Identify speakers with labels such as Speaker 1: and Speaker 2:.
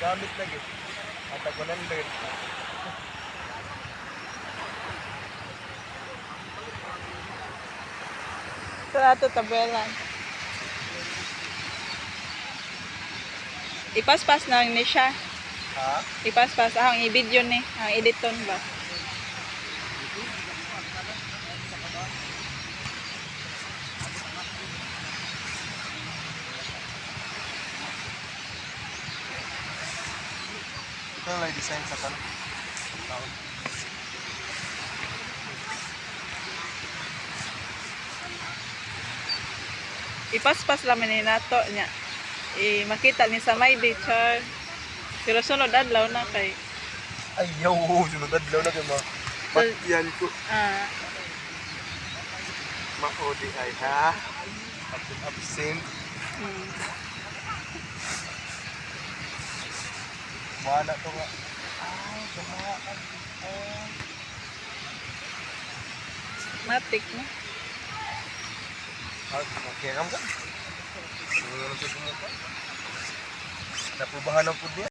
Speaker 1: gamit lagi. At 100.
Speaker 2: Sa ato tabelan. Ipaspas na lang ni siya.
Speaker 1: Ha?
Speaker 2: Ipaspas. Ang i-video ni. Ang editon ba?
Speaker 1: Ito lang design sa kan.
Speaker 2: Ipaspas lang ni nato niya. Makita ni sa may char. Pero sunod adlaw na kay.
Speaker 1: Ayaw, sunod adlaw na kayo mga patyan ko. Maodi ay ha. Absent. Mana to nga. Ay, kumaan.
Speaker 2: Matik na.
Speaker 1: Okay, kam ka? Ano sa sumuka? Napubahan ang pud niya.